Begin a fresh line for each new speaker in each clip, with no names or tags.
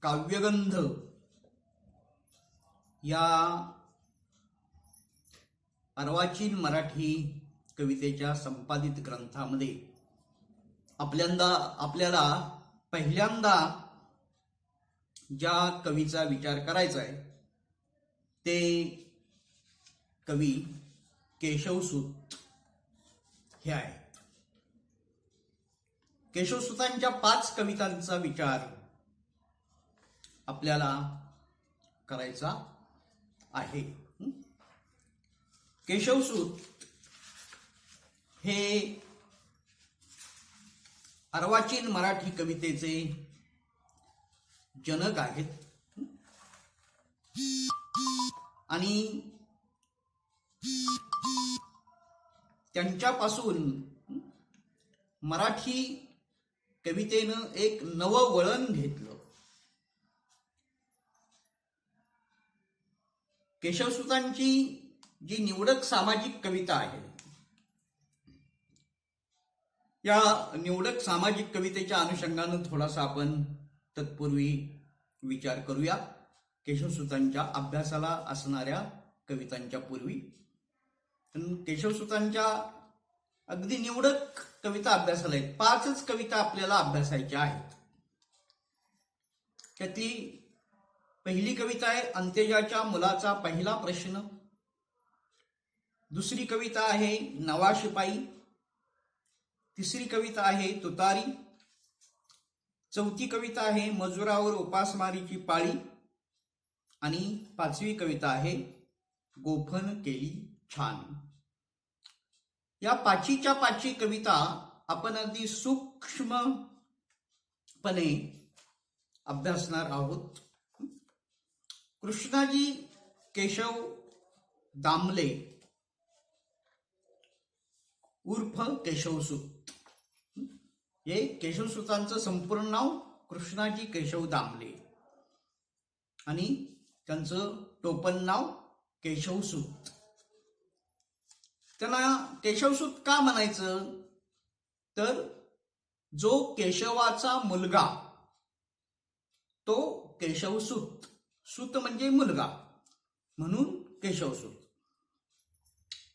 काव्यगंध या अर्वाचीन मराठी कवितेच्या संपादित ग्रंथामध्ये आपल्याला पहिल्यांदा ज्या कवीचा विचार करायचा आहे ते कवी केशवसूत हे आहेत. केशवसूतांच्या 5 कवितांचा विचार आपल्याला करायचा आहे. केशवसूत हे अर्वाचीन मराठी कवितेचे जनक आहेत आणि त्यांच्यापासून मराठी कवितेनं एक नवं वळण घेतलं. केशवसूतांची जी निवडक सामाजिक कविता आहे या निवडक सामाजिक कवितेच्या अनुषंगानं थोडासा आपण तत्पूर्वी विचार करूया. केशवसूतांच्या अभ्यासाला असणाऱ्या कवितांच्या पूर्वी केशवसूतांच्या अगदी निवडक कविता अभ्यासाला आहेत. 5च कविता आपल्याला अभ्यासायच्या आहेत. त्यातली पहिली कविता आहे अंत्यजाच्या मुलाचा पहिला प्रश्न. दुसरी कविता आहे नवा शिपाई. तिसरी कविता आहे तुतारी. चौथी कविता आहे मजुरावर उपासमारीची पाळी. आणि 5वी कविता आहे गोफण केली छान. या 5च्या 5 कविता आपण अगदी सूक्ष्मपणे अभ्यासणार आहोत. कृष्णाजी केशव दामले उर्फ केशवसूत हे केशवसूतांचं संपूर्ण नाव कृष्णाजी केशव दामले आणि त्यांचं टोपण नाव केशवसूत. त्यांना केशवसूत का म्हणायचं तर जो केशवाचा मुलगा तो केशवसूत. सूत म्हणजे मुलगा म्हणून केशवसूत.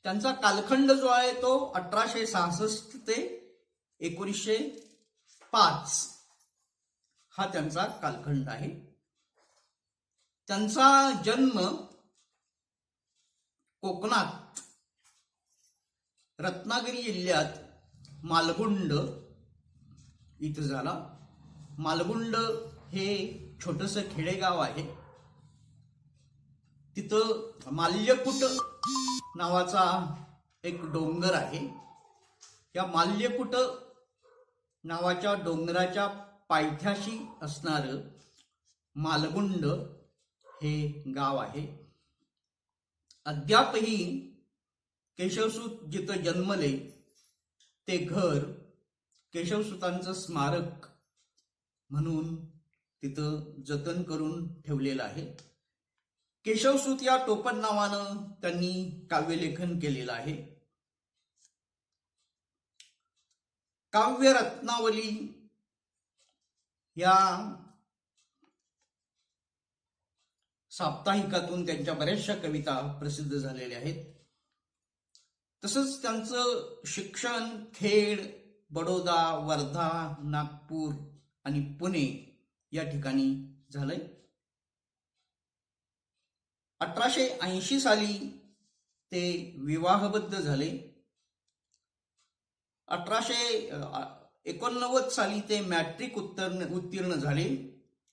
त्यांचा कालखंड जो आहे तो 1866 ते 1905 हा त्यांचा कालखंड आहे. त्यांचा जन्म कोकणात रत्नागिरी जिल्ह्यात मालगुंड इथं झाला. मालगुंड हे छोटंसं खेडेगाव आहे. तिथं माल्यकूट नावाचा एक डोंगर आहे. या माल्यकूट नावाच्या डोंगराच्या पायथ्याशी असणारं मालगुंड हे गाव आहे. अद्यापही केशवसूत जिथं जन्मले ते घर केशवसूतांचं स्मारक म्हणून तिथं जतन करून ठेवलेलं आहे. केशवसूत या टोपण नावानं त्यांनी काव्यलेखन केलेलं आहे. काव्य रत्नावली या साप्ताहिकातून त्यांच्या बऱ्याचशा कविता प्रसिद्ध झालेल्या आहेत. तसंच त्यांचं शिक्षण खेड, बडोदा, वर्धा, नागपूर आणि पुणे या ठिकाणी झालंय. 1880 साली ते विवाहबद्ध झाले. 1889 साली ते मॅट्रिक उत्तीर्ण झाले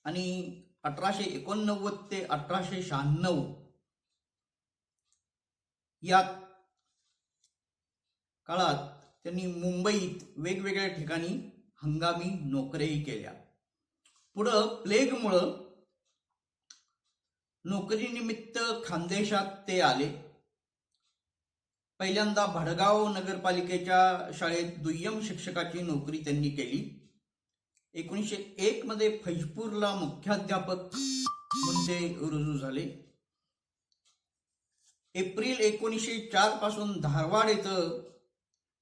आणि 1889 ते 1896 या काळात त्यांनी मुंबईत वेगवेगळ्या ठिकाणी हंगामी नोकऱ्याही केल्या. पुढं प्लेगमुळं नोकरीनिमित्त खानदेशात ते आले. पहिल्यांदा भडगाव नगरपालिकेच्या शाळेत दुय्यम शिक्षकाची नोकरी त्यांनी केली. 1901 मध्ये फैजपूरला मुख्याध्यापक म्हणून ते रुजू झाले. एप्रिल 1904 पासून धारवाड येथं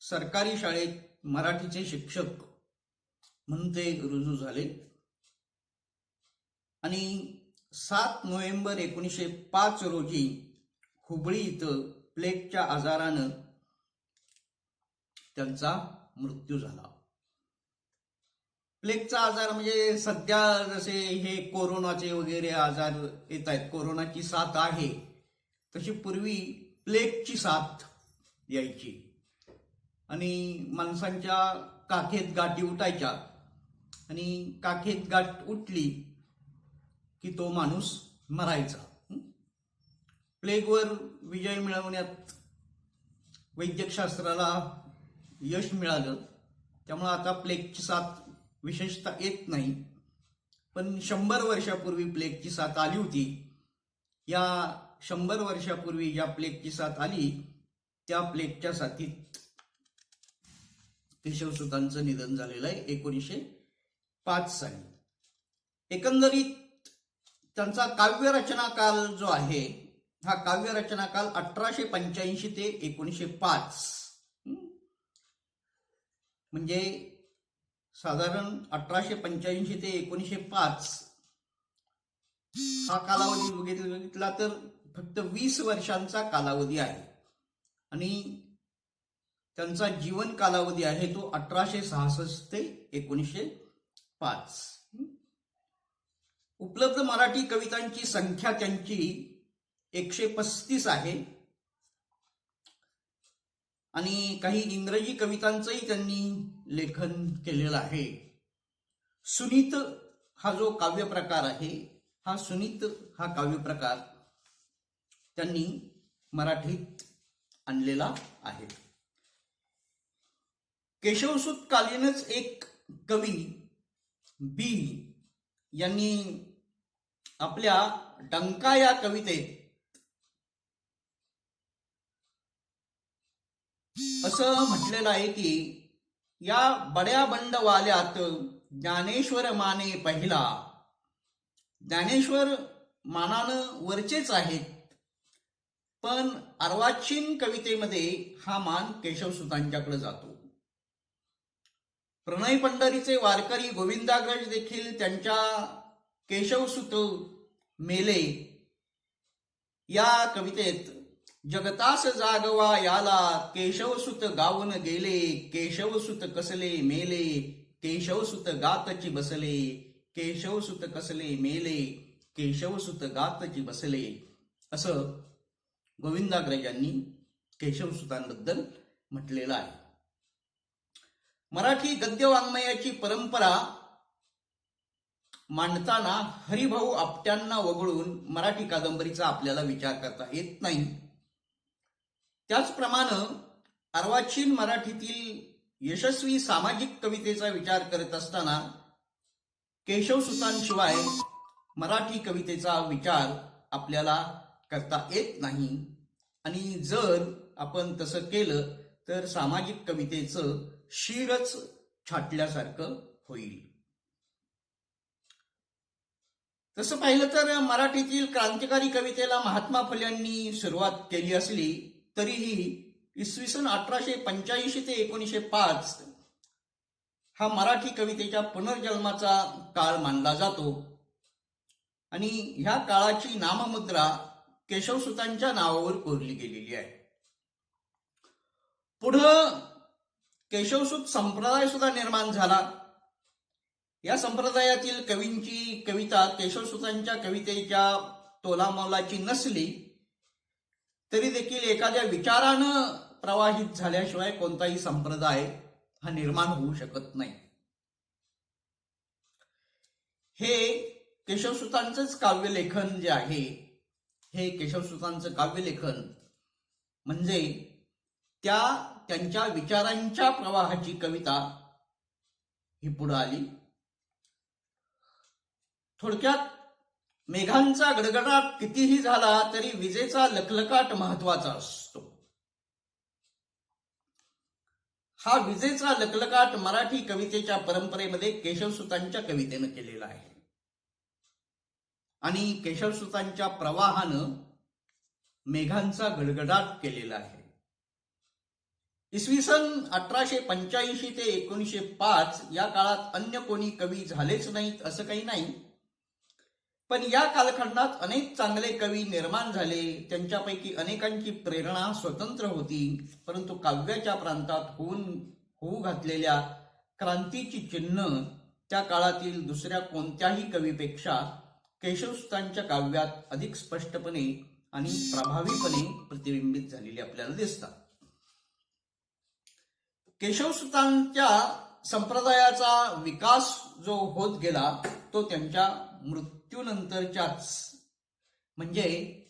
सरकारी शाळेत मराठीचे शिक्षक म्हणून ते रुजू झाले. आणि 7 नोव्हेंबर 1905 रोजी हुबळी इथं प्लेगच्या आजारानं त्यांचा मृत्यू झाला. प्लेगचा आजार म्हणजे सध्या जसे हे कोरोनाचे वगैरे आजार येत आहेत, कोरोनाची साथ आहे, तशी पूर्वी प्लेगची साथ यायची आणि माणसांच्या काखेत गाठी उठायच्या आणि काखेत गाठ उठली की तो माणूस मरायचा. प्लेगवर विजय मिळवण्यात वैद्यकशास्त्राला यश मिळालं, त्यामुळे आता प्लेगची साथ विशेषतः येत नाही. पण 100 वर्षापूर्वी प्लेगची साथ आली होती. या 100 वर्षापूर्वी ज्या प्लेगची साथ आली त्या प्लेगच्या साथीत केशवसुतांचं निधन झालेलं आहे 1905 साली. एकंदरीत त्यांचा काव्यरचना काल जो आहे हा काव्यरचना काल 1885 ते 1905, म्हणजे साधारण 1885 ते 1905 हा कालावधी बघितला तर फक्त 20 वर्षांचा कालावधी आहे आणि त्यांचा जीवन कालावधी आहे तो 1866 ते 1905. उपलब्ध मराठी कवितांची संख्या त्यांची 135 आहे आणि काही इंग्रजी कवितांचंही त्यांनी लेखन केलेलं आहे. सुनीत हा जो काव्य प्रकार आहे, हा सुनीत हा काव्य प्रकार त्यांनी मराठीत आणलेला आहे. केशवसुत कालीनच एक कवी बी यांनी आपल्या डंका या कवितेत असं म्हटलेलं आहे की या बड्या बंडवाल्यात ज्ञानेश्वर माने पहिला. ज्ञानेश्वर मानानं वरचेच आहेत, पण अर्वाचीन कवितेमध्ये हा मान केशवसुतांच्याकडे जातो. प्रणय पंढरीचे वारकरी गोविंदाग्रज देखील त्यांच्या केशवसुत मेले या कवितेत जगतास जागवा याला केशवसुत गावून गेले, केशवसुत कसले मेले, केशवसुत गातची बसले, केशवसुत कसले मेले, केशवसुत गातची बसले, असं गोविंदाग्रजांनी केशवसुतांबद्दल म्हटलेलं आहे. मराठी गद्य वाङ्मयाची परंपरा मांडताना हरिभाऊ आपट्यांना वगळून मराठी कादंबरीचा आपल्याला विचार करता येत नाही. त्याचप्रमाणे अर्वाचीन मराठीतील यशस्वी सामाजिक कवितेचा विचार करत असताना केशवसुतांशिवाय मराठी कवितेचा विचार आपल्याला करता येत नाही आणि जर आपण तसं केलं तर सामाजिक कवितेचं शीरच छाटल्यासारखं होईल. तसं पाहिलं तर मराठीतील क्रांतिकारी कवितेला महात्मा फुल्यांनी सुरुवात केली असली तरीही इसवी सन 1885 ते 1905 हा मराठी कवितेच्या पुनर्जन्माचा काळ मानला जातो आणि ह्या काळाची नाममुद्रा केशवसुतांच्या नावावर कोरली गेलेली आहे. पुढं केशवसुत संप्रदाय सुद्धा निर्माण झाला. या संप्रदायातील कवींची कविता केशवसुतांच्या कवितेच्या तोलामोलाची नसली तरी देखील एखाद्या विचारानं प्रवाहित झाल्याशिवाय कोणताही संप्रदाय हा निर्माण होऊ शकत नाही. हे केशवसुतांचंच काव्यलेखन जे आहे, हे केशवसुतांचं काव्यलेखन म्हणजे त्यांच्या विचारांच्या प्रवाहाची कविता ही पुढे आली. थोडक्यात मेघांचा गडगडाट कितीही झाला तरी विजेचा लखलखाट महत्वाचा असतो. हा विजेचा लखलखाट मराठी कवितेच्या परंपरेमध्ये केशवसुतांच्या कवितेनं केलेला आहे आणि केशवसुतांच्या प्रवाहानं मेघांचा गडगडाट केलेला आहे. इसवी सन 1885 ते 1905 या काळात अन्य कोणी कवी झालेच नाहीत असं काही नाही. पण या कालखंडात अनेक चांगले कवी निर्माण झाले. त्यांच्यापैकी अनेकांची प्रेरणा स्वतंत्र होती, परंतु काव्याच्या प्रांतात होऊ घातलेल्या क्रांतीची चिन्ह त्या काळातील दुसऱ्या कोणत्याही कवीपेक्षा केशवसुतांच्या काव्यात अधिक स्पष्टपणे आणि प्रभावीपणे प्रतिबिंबित झालेली आपल्याला दिसतात. केशवसुतांच्या संप्रदायाचा विकास जो होत गेला तो त्यांच्या मृत्यूनंतरच्याच म्हणजे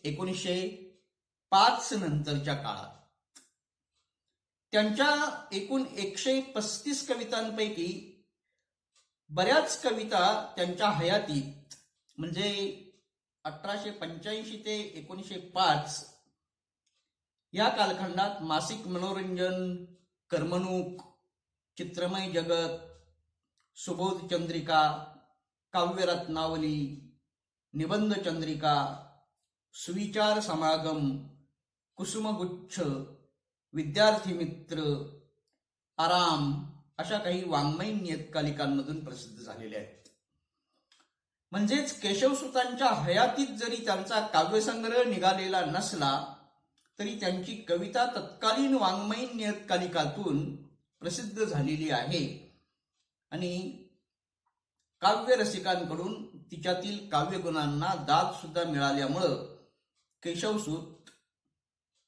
1905 नंतरच्या काळात. त्यांच्या एकूण 135 कवितांपैकी बऱ्याच कविता त्यांच्या हयातीत म्हणजे 1885 ते 1905 या कालखंडात मासिक मनोरंजन, कर्मणूक, चित्रमय जगत, सुबोध चंद्रिका, काव्यरत्नावली, निबंध चंद्रिका, सुविचार समागम, कुसुमगुच्छ, विद्यार्थी मित्र, आराम अशा काही वाङ्मयीन नियतकालिकांमधून प्रसिद्ध झालेल्या आहेत. म्हणजेच केशवसुतांच्या हयातीत जरी त्यांचा काव्यसंग्रह निघालेला नसला तरी त्यांची कविता तत्कालीन वाङ्मयीन नियतकालिकातून प्रसिद्ध झालेली आहे आणि काव्यरसिकांकडून तिच्यातील काव्यगुणांना दाद सुद्धा मिळाल्यामुळं केशवसूत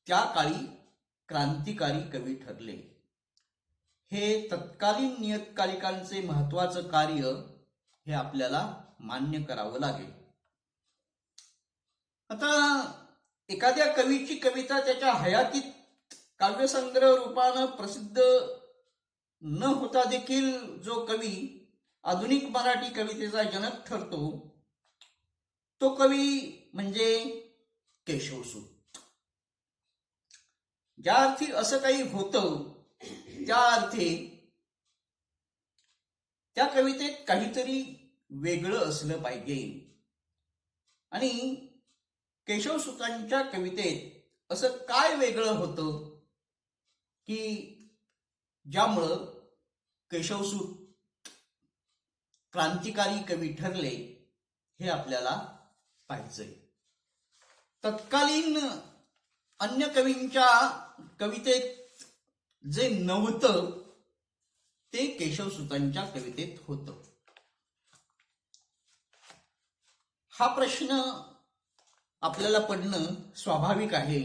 त्या काळी क्रांतिकारी कवी ठरले. हे तत्कालीन नियतकालिकांचे महत्वाचं कार्य हे आपल्याला मान्य करावं लागेल. आता एखाद्या कवीची कविता त्याच्या हयातीत काव्यसंग्रह रूपानं प्रसिद्ध न होता देखील जो कवी आधुनिक मराठी कवितेचा जनक ठरतो तो कवी म्हणजे केशवसूत. ज्या अर्थी असं काही होतं त्या अर्थी त्या कवितेत काहीतरी वेगळं असलं पाहिजे आणि केशवसुतांच्या कवितेत असं काय वेगळं होतं की ज्यामुळं केशवसूत क्रांतिकारी कवी ठरले हे आपल्याला पाहायचंय. तत्कालीन अन्य कवींच्या कवितेत जे नव्हतं ते केशवसुतांच्या कवितेत होतं. हा प्रश्न आपल्याला पडणं स्वाभाविक आहे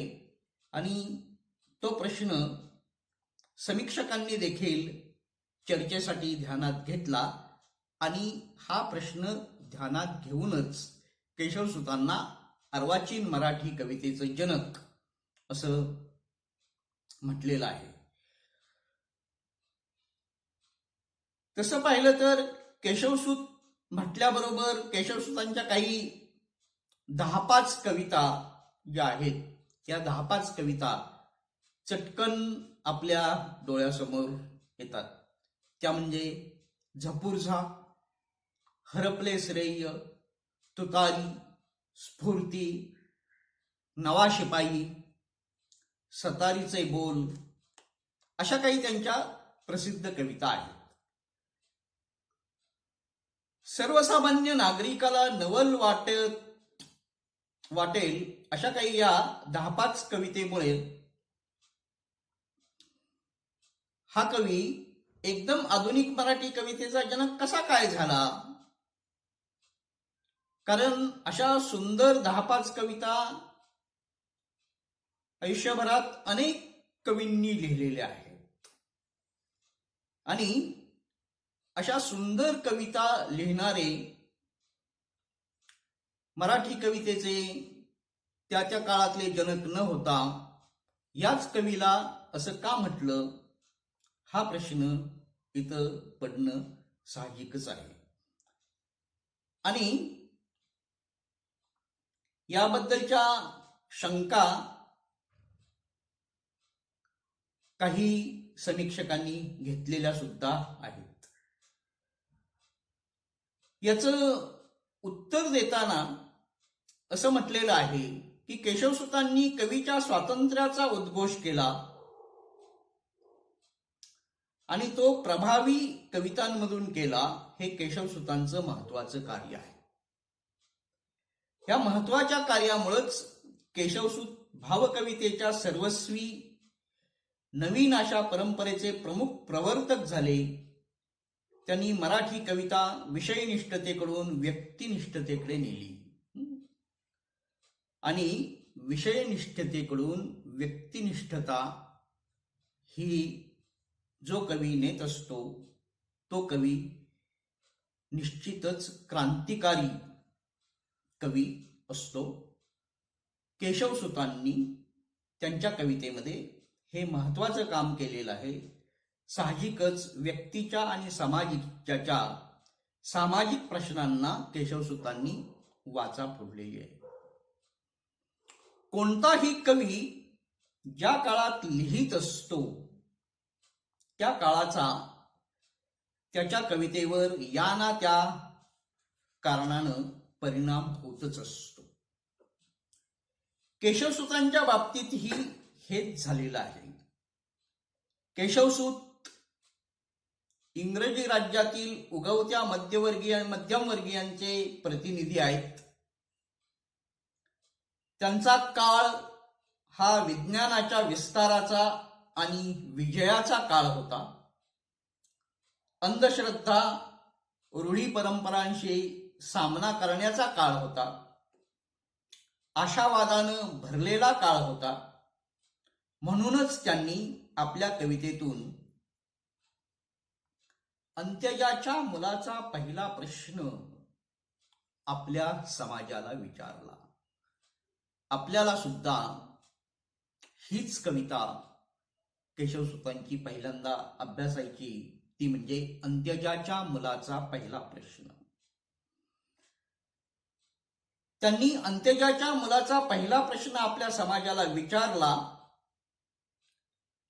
आणि तो प्रश्न समीक्षकांनी देखील चर्चेसाठी ध्यानात घेतला आणि हा प्रश्न ध्यानात घेऊनच केशवसुतांना अर्वाचीन मराठी कवितेचं जनक असं म्हटलेलं आहे. तसं पाहिलं तर केशवसूत म्हटल्याबरोबर केशवसुतांच्या काही 10-5 कविता ज्या आहेत त्या 10-5 कविता चटकन आपल्या डोळ्यासमोर येतात. त्या म्हणजे झपुर्झा, हरपले श्रेय, तुतारी, स्फूर्ती, नवा शिपाई, सतारीचे बोल अशा काही त्यांच्या प्रसिद्ध कविता आहेत. सर्वसामान्य नागरिकाला नवल वाटेल अशा काही या 10-5 कवितेमुळे हा कवी एकदम आधुनिक मराठी कवितेचा जनक कसा काय झाला. कारण अशा सुंदर 10-5 कविता आयुष्यभरात अनेक कवींनी लिहिलेल्या आहेत आणि अशा सुंदर कविता लिहिणारे मराठी कवितेचे त्या त्या काळातले जनक न होता याच कवीला असं का म्हटलं हा प्रश्न इथं पडणं साहजिकच आहे. आणि याबद्दलच्या शंका काही समीक्षकांनी घेतलेल्या सुद्धा आहेत. याचं उत्तर देताना असं म्हटलेलं आहे की केशवसुतांनी कवीच्या स्वातंत्र्याचा उद्घोष केला आणि तो प्रभावी कवितांमधून केला. हे केशवसुतांचं महत्वाचं कार्य आहे. या महत्वाच्या कार्यामुळेच केशवसूत भावकवितेच्या सर्वस्वी नवीन अशा परंपरेचे प्रमुख प्रवर्तक झाले. त्यांनी मराठी कविता विषयनिष्ठतेकडून व्यक्तिनिष्ठतेकडे नेली आणि विषयनिष्ठतेकडून व्यक्तिनिष्ठता ही जो कवी नेत असतो तो कवी निश्चितच क्रांतिकारी कवी असतो. केशवसूतांनी त्यांच्या कवितेमध्ये हे महत्वाचं काम केलेलं आहे. साहजिकच व्यक्तीच्या आणि सामाजिक प्रश्नांना केशवसूतांनी वाचा फोडलेली आहे. कोणताही कवी ज्या काळात लिहित असतो त्या काळाचा त्याच्या कवितेवर या ना त्या कारणानं परिणाम होतच असतो. केशवसूतांच्या बाबतीतही हेच झालेलं आहे. केशवसूत इंग्रजी राज्यातील उगवत्या मध्यमवर्गीयांचे प्रतिनिधी आहेत. त्यांचा काळ हा विज्ञानाच्या विस्ताराचा आणि विजयाचा काळ होता. अंधश्रद्धा, रूढी परंपरांशी सामना करण्याचा काळ होता. आशावादानं भरलेला काळ होता. म्हणूनच त्यांनी आपल्या कवितेतून अंत्यजाच्या मुलाचा पहिला प्रश्न आपल्या समाजाला विचारला. आपल्याला सुद्धा हीच कविता केशवसूतांची पहिल्यांदा अभ्यासायची, ती म्हणजे अंत्यजाच्या मुलाचा पहिला प्रश्न. त्यांनी अंत्यजाच्या मुलाचा पहिला प्रश्न आपल्या समाजाला विचारला.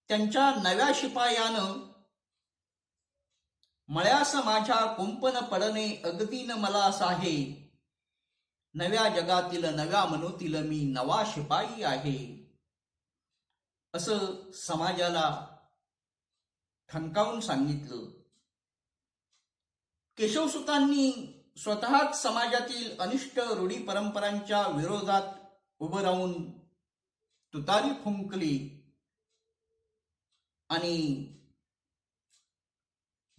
त्यांच्या नव्या शिपायानं मळ्यास माझ्या कुंपण पडणे अगदी न मला साहे, नव्या जगातील नव्या मनोतील मी नवा शिपाई आहे, असं समाजाला ठणकावून सांगितलं. केशवसूतांनी स्वतःच समाजातील अनिष्ट रूढी परंपरांच्या विरोधात उभं राहून तुतारी फुंकली आणि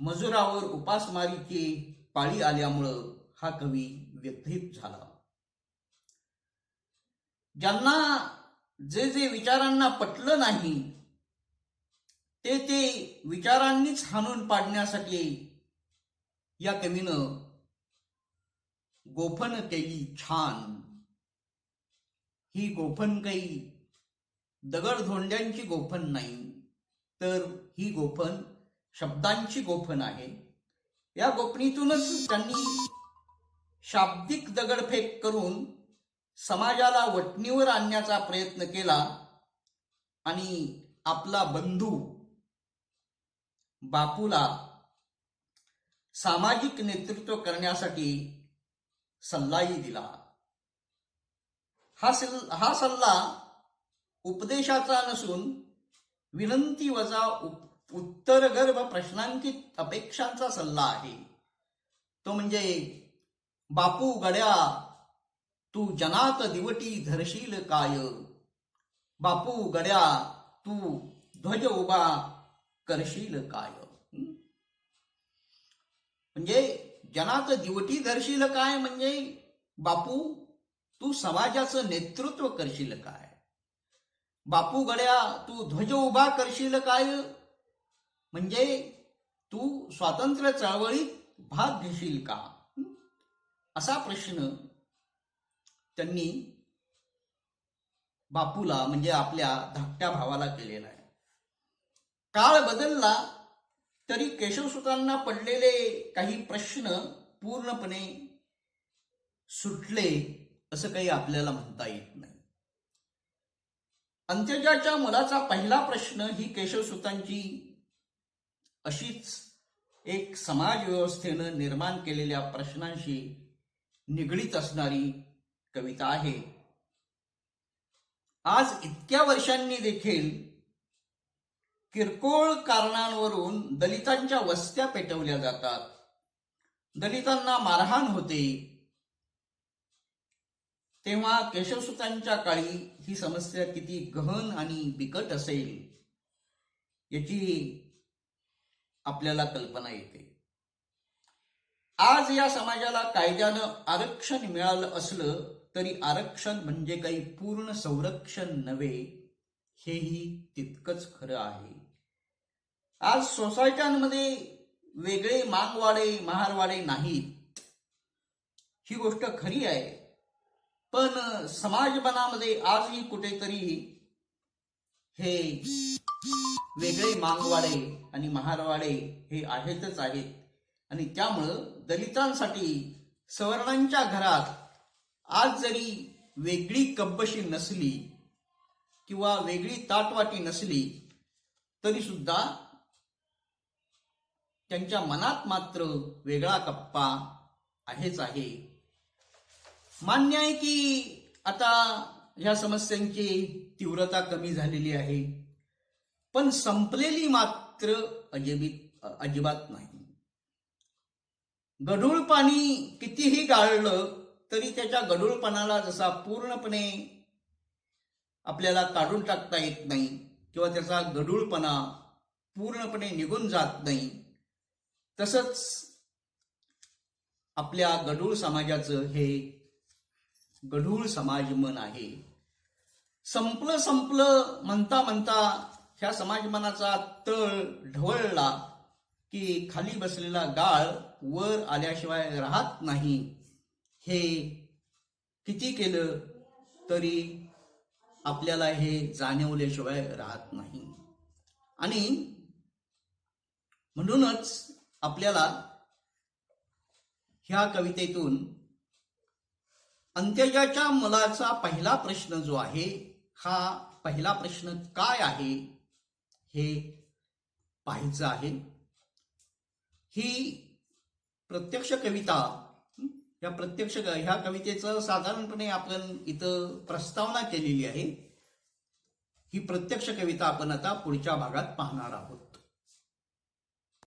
मजुरावर उपासमारीची पाळी आल्यामुळं हा कवी व्यथित झाला. ज्यांना जे जे विचारांना पटलं नाही ते विचारांनीच हाणून पाडण्यासाठी या कवीनं गोफण केली छान. ही गोफण काही दगडधोंड्यांची गोफण नाही, तर ही गोफण शब्दांची गोफण आहे. या गोफणीतूनच त्यांनी शाब्दिक दगडफेक करून समाजाला वटणीवर आणण्याचा प्रयत्न केला आणि आपला बंधू बापूला सामाजिक नेतृत्व करण्यासाठी सल्लाही दिला. हा सल्ला उपदेशाचा नसून विनंती वजा उत्तरगर्भ प्रश्नांकित अपेक्षांचा सल्ला आहे. तो म्हणजे, बापू गड्या तू जनात दिवटी धरशील काय, बापू गड्या तू ध्वज उभा करशील काय. म्हणजे जनात दिवटी धरशील काय म्हणजे बापू तू समाजाचं नेतृत्व करशील काय, बापू गड्या तू ध्वज उभा करशील काय म्हणजे तू स्वातंत्र्य चळवळीत भाग घेशील का, असा प्रश्न त्यांनी बापूला म्हणजे आपल्या धाकट्या भावाला केलेला आहे. काळ बदलला तरी केशवसूतांना पडलेले काही प्रश्न पूर्णपणे सुटले असं काही आपल्याला म्हणता येत नाही. अंत्यजाच्या मुलाचा पहिला प्रश्न ही केशवसूतांची अशीच एक समाज व्यवस्थेनं निर्माण केलेल्या प्रश्नांशी निगडीत असणारी कविता आहे. आज इतक्या वर्षांनी देखील किरकोळ कारणांवरून दलितांच्या वस्त्या पेटवल्या जातात, दलितांना मारहाण होते. तेव्हा केशवसुतांच्या काळी ही समस्या किती गहन आणि बिकट असेल याची आपल्याला कल्पना येते. आज या समाजाला कायद्यानं आरक्षण मिळालं असलं तरी आरक्षण म्हणजे काही पूर्ण संरक्षण नव्हे, हेही तितकंच खरं आहे. आज सोसायट्यांमध्ये वेगळे मागवाडे महारवाडे नाहीत, ही गोष्ट खरी आहे. पण समाजमनामध्ये आजही कुठेतरी हे वेगळे मागवाडे आणि महारवाडे हे आहेतच आहेत. आणि त्यामुळं दलितांसाठी सवर्णांच्या घरात आज जरी वेगळी कब्बशी नसली किंवा वेगळी ताटवाटी नसली तरी सुद्धा त्यांच्या मनात मात्र वेगळा कप्पा आहेच आहे. मान्य आहे की आता ह्या समस्यांची तीव्रता कमी झालेली आहे, पण संपलेली मात्र अजिबात नाही. गढूळ पाणी कितीही गाळलं तरी त्याच्या गढूळपणाला जसा पूर्णपणे आपल्याला काढून टाकता येत नाही किंवा त्याचा गढूळपणा पूर्णपणे निघून जात नाही, तसंच आपल्या गढूळ समाजाचं हे गढूळ समाजमन आहे. संपलं म्हणता म्हणता ह्या समाजमनाचा तळ ढवळला की खाली बसलेला गाळ वर आल्याशिवाय राहत नाही. हे किती केलं तरी आपल्याला हे जाणवल्याशिवाय राहत नाही. आणि म्हणूनच आपल्याला ह्या कवितेतून अंत्यजाच्या मुलाचा पहिला प्रश्न जो आहे, हा पहिला प्रश्न काय आहे हे पाहायचं आहे. ही प्रत्यक्ष कविता, ह्या कवितेचं साधारणपणे आपण इथं प्रस्तावना केलेली आहे. ही प्रत्यक्ष कविता आपण आता पुढच्या भागात पाहणार आहोत.